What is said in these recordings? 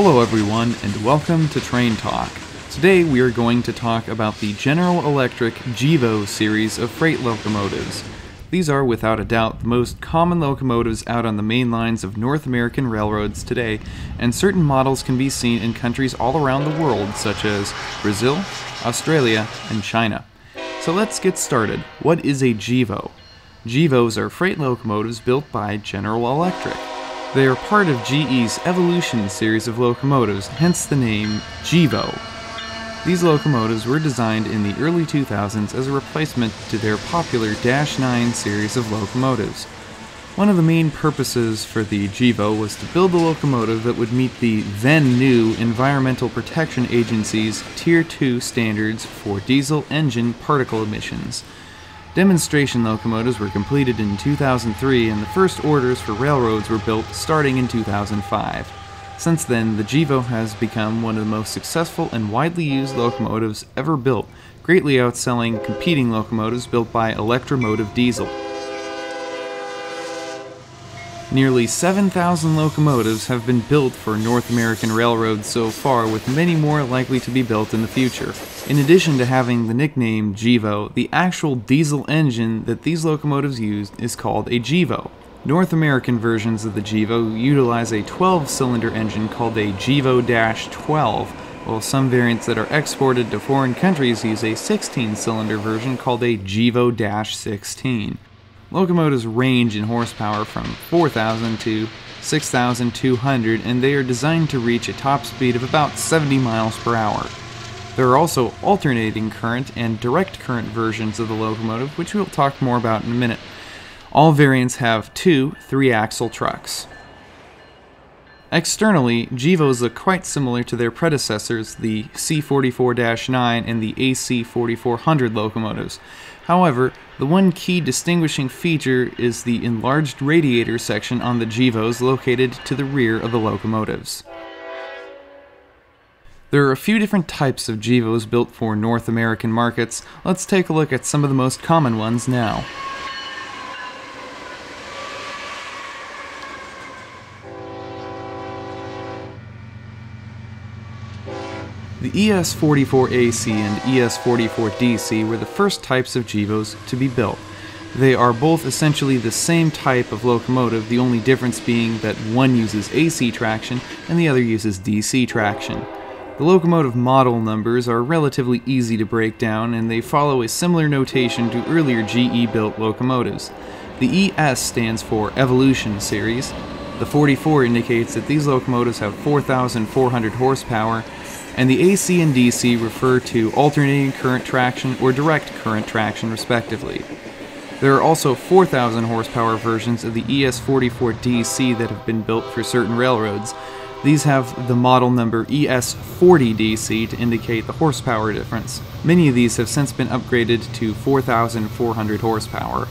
Hello everyone, and welcome to Train Talk. Today we are going to talk about the General Electric GEVO series of freight locomotives. These are without a doubt the most common locomotives out on the main lines of North American railroads today, and certain models can be seen in countries all around the world such as Brazil, Australia, and China. So let's get started. What is a GEVO? GEVOs are freight locomotives built by General Electric. They are part of GE's Evolution series of locomotives, hence the name GEVO. These locomotives were designed in the early 2000s as a replacement to their popular Dash 9 series of locomotives. One of the main purposes for the GEVO was to build a locomotive that would meet the then-new Environmental Protection Agency's Tier 2 standards for diesel engine particle emissions. Demonstration locomotives were completed in 2003, and the first orders for railroads were built starting in 2005. Since then, the GEVO has become one of the most successful and widely used locomotives ever built, greatly outselling competing locomotives built by Electromotive Diesel. Nearly 7,000 locomotives have been built for North American railroads so far, with many more likely to be built in the future. In addition to having the nickname GEVO, the actual diesel engine that these locomotives use is called a GEVO. North American versions of the GEVO utilize a 12-cylinder engine called a GEVO-12, while some variants that are exported to foreign countries use a 16-cylinder version called a GEVO-16. Locomotives range in horsepower from 4,000 to 6,200, and they are designed to reach a top speed of about 70 miles per hour. There are also alternating current and direct current versions of the locomotive, which we'll talk more about in a minute. All variants have two 3-axle trucks. Externally, GEVOs look quite similar to their predecessors, the C44-9 and the AC4400 locomotives. However, the one key distinguishing feature is the enlarged radiator section on the GEVOs located to the rear of the locomotives. There are a few different types of GEVOs built for North American markets. Let's take a look at some of the most common ones now. The ES44AC and ES44DC were the first types of GEVOs to be built. They are both essentially the same type of locomotive, the only difference being that one uses AC traction and the other uses DC traction. The locomotive model numbers are relatively easy to break down, and they follow a similar notation to earlier GE-built locomotives. The ES stands for Evolution series. The 44 indicates that these locomotives have 4,400 horsepower, and the AC and DC refer to alternating current traction or direct current traction respectively. There are also 4,000 horsepower versions of the ES44DC that have been built for certain railroads. These have the model number ES40DC to indicate the horsepower difference. Many of these have since been upgraded to 4,400 horsepower.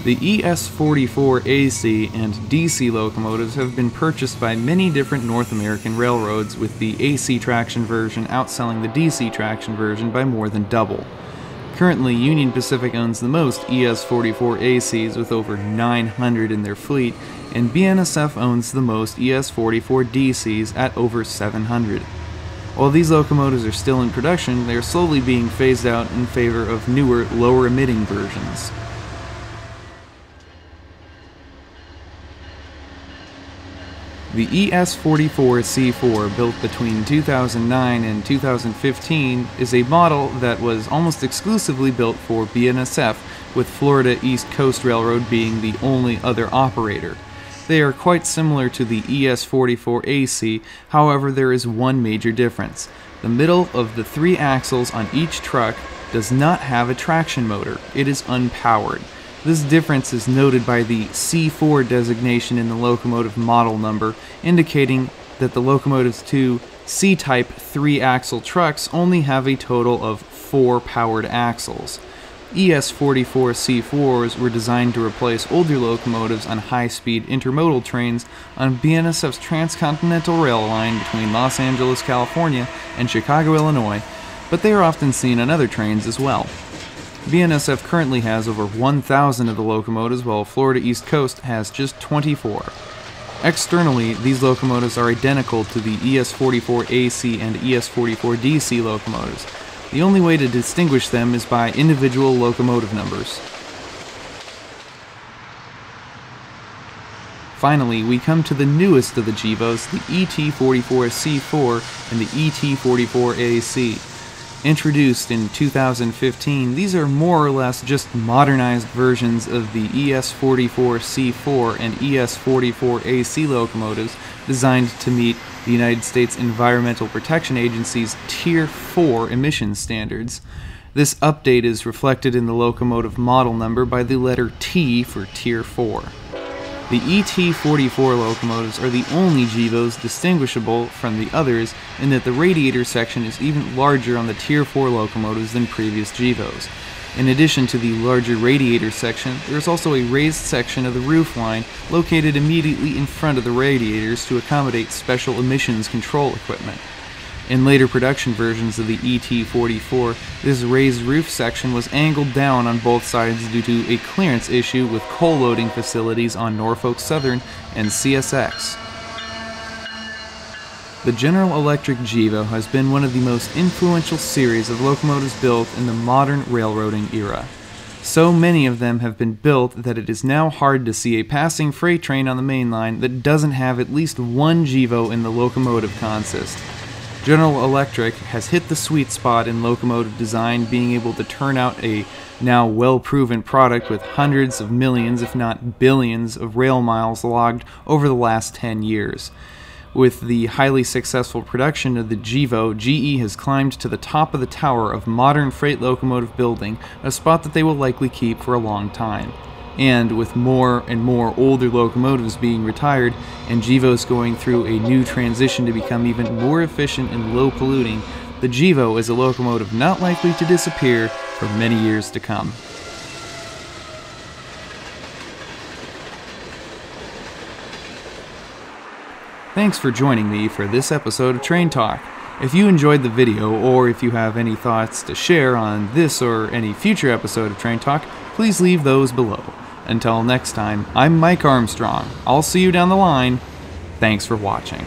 The ES44AC and DC locomotives have been purchased by many different North American railroads, with the AC traction version outselling the DC traction version by more than double. Currently, Union Pacific owns the most ES44ACs with over 900 in their fleet, and BNSF owns the most ES44DCs at over 700. While these locomotives are still in production, they are slowly being phased out in favor of newer, lower-emitting versions. The ES44C4, built between 2009 and 2015, is a model that was almost exclusively built for BNSF, with Florida East Coast Railroad being the only other operator. They are quite similar to the ES44AC, however there is one major difference. The middle of the 3 axles on each truck does not have a traction motor. It is unpowered. This difference is noted by the C4 designation in the locomotive model number, indicating that the locomotive's two C-type 3-axle trucks only have a total of 4 powered axles. ES44C4s were designed to replace older locomotives on high-speed intermodal trains on BNSF's transcontinental rail line between Los Angeles, California and Chicago, Illinois, but they are often seen on other trains as well. BNSF currently has over 1,000 of the locomotives, while Florida East Coast has just 24. Externally, these locomotives are identical to the ES44AC and ES44DC locomotives. The only way to distinguish them is by individual locomotive numbers. Finally, we come to the newest of the GEVOs, the ET44C4 and the ET44AC. Introduced in 2015, these are more or less just modernized versions of the ES44C4 and ES44AC locomotives designed to meet the United States Environmental Protection Agency's Tier 4 emissions standards. This update is reflected in the locomotive model number by the letter T for Tier 4. The ET44 locomotives are the only GEVOs distinguishable from the others in that the radiator section is even larger on the Tier 4 locomotives than previous GEVOs. In addition to the larger radiator section, there is also a raised section of the roof line located immediately in front of the radiators to accommodate special emissions control equipment. In later production versions of the ET44, this raised roof section was angled down on both sides due to a clearance issue with coal loading facilities on Norfolk Southern and CSX. The General Electric GEVO has been one of the most influential series of locomotives built in the modern railroading era. So many of them have been built that it is now hard to see a passing freight train on the main line that doesn't have at least one GEVO in the locomotive consist. General Electric has hit the sweet spot in locomotive design, being able to turn out a now well-proven product with hundreds of millions, if not billions, of rail miles logged over the last 10 years. With the highly successful production of the GEVO, GE has climbed to the top of the tower of modern freight locomotive building, a spot that they will likely keep for a long time. And with more and more older locomotives being retired and GEVOs going through a new transition to become even more efficient and low polluting, the GEVO is a locomotive not likely to disappear for many years to come. Thanks for joining me for this episode of Train Talk. If you enjoyed the video, or if you have any thoughts to share on this or any future episode of Train Talk, please leave those below. Until next time, I'm Mike Armstrong. I'll see you down the line. Thanks for watching.